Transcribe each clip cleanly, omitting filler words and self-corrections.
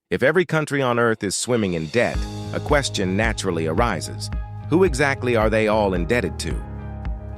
If every country on Earth is swimming in debt, a question naturally arises. Who exactly are they all indebted to?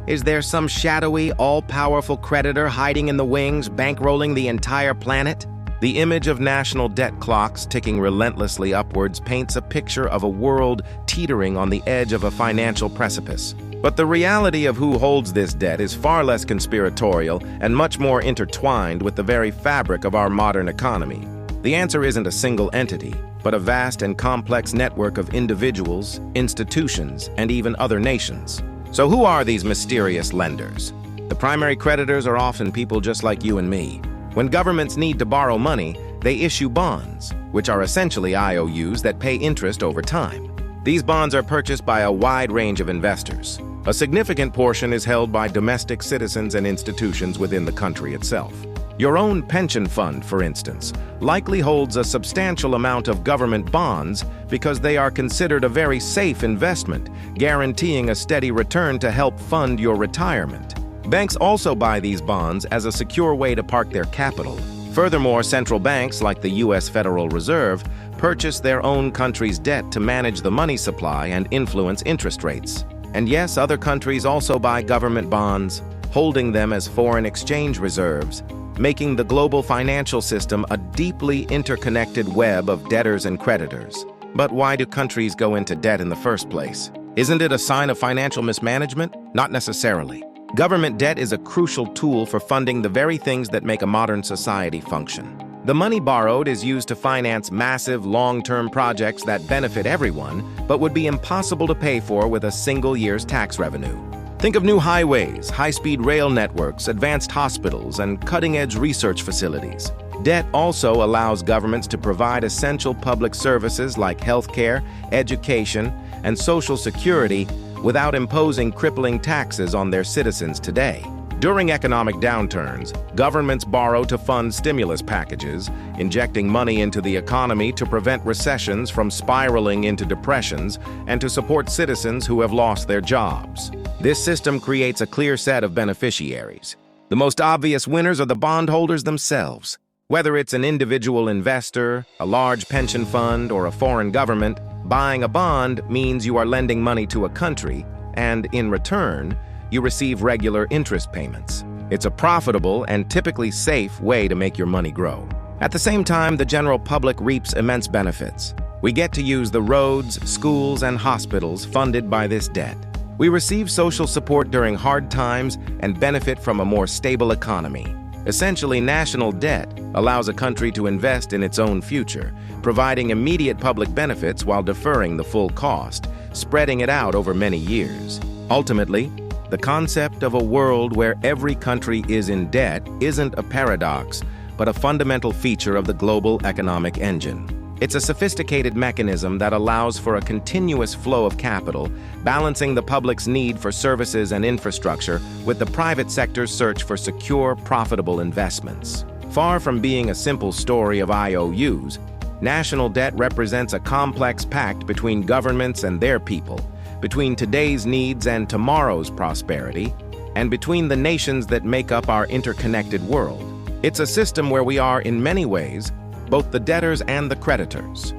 Is there some shadowy, all-powerful creditor hiding in the wings, bankrolling the entire planet? The image of national debt clocks ticking relentlessly upwards paints a picture of a world teetering on the edge of a financial precipice. But the reality of who holds this debt is far less conspiratorial and much more intertwined with the very fabric of our modern economy. The answer isn't a single entity, but a vast and complex network of individuals, institutions, and even other nations. So who are these mysterious lenders? The primary creditors are often people just like you and me. When governments need to borrow money, they issue bonds, which are essentially IOUs that pay interest over time. These bonds are purchased by a wide range of investors. A significant portion is held by domestic citizens and institutions within the country itself. Your own pension fund, for instance, likely holds a substantial amount of government bonds because they are considered a very safe investment, guaranteeing a steady return to help fund your retirement. Banks also buy these bonds as a secure way to park their capital. Furthermore, central banks like the U.S. Federal Reserve purchase their own country's debt to manage the money supply and influence interest rates. And yes, other countries also buy government bonds, holding them as foreign exchange reserves, making the global financial system a deeply interconnected web of debtors and creditors. But why do countries go into debt in the first place? Isn't it a sign of financial mismanagement? Not necessarily. Government debt is a crucial tool for funding the very things that make a modern society function. The money borrowed is used to finance massive, long-term projects that benefit everyone, but would be impossible to pay for with a single year's tax revenue. Think of new highways, high-speed rail networks, advanced hospitals, and cutting-edge research facilities. Debt also allows governments to provide essential public services like healthcare, education, and social security without imposing crippling taxes on their citizens today. During economic downturns, governments borrow to fund stimulus packages, injecting money into the economy to prevent recessions from spiraling into depressions and to support citizens who have lost their jobs. This system creates a clear set of beneficiaries. The most obvious winners are the bondholders themselves. Whether it's an individual investor, a large pension fund, or a foreign government, buying a bond means you are lending money to a country, and in return, you receive regular interest payments. It's a profitable and typically safe way to make your money grow. At the same time, the general public reaps immense benefits. We get to use the roads, schools, and hospitals funded by this debt. We receive social support during hard times and benefit from a more stable economy. Essentially, national debt allows a country to invest in its own future, providing immediate public benefits while deferring the full cost, spreading it out over many years. Ultimately, the concept of a world where every country is in debt isn't a paradox, but a fundamental feature of the global economic engine. It's a sophisticated mechanism that allows for a continuous flow of capital, balancing the public's need for services and infrastructure with the private sector's search for secure, profitable investments. Far from being a simple story of IOUs, national debt represents a complex pact between governments and their people, between today's needs and tomorrow's prosperity, and between the nations that make up our interconnected world. It's a system where we are, in many ways, both the debtors and the creditors.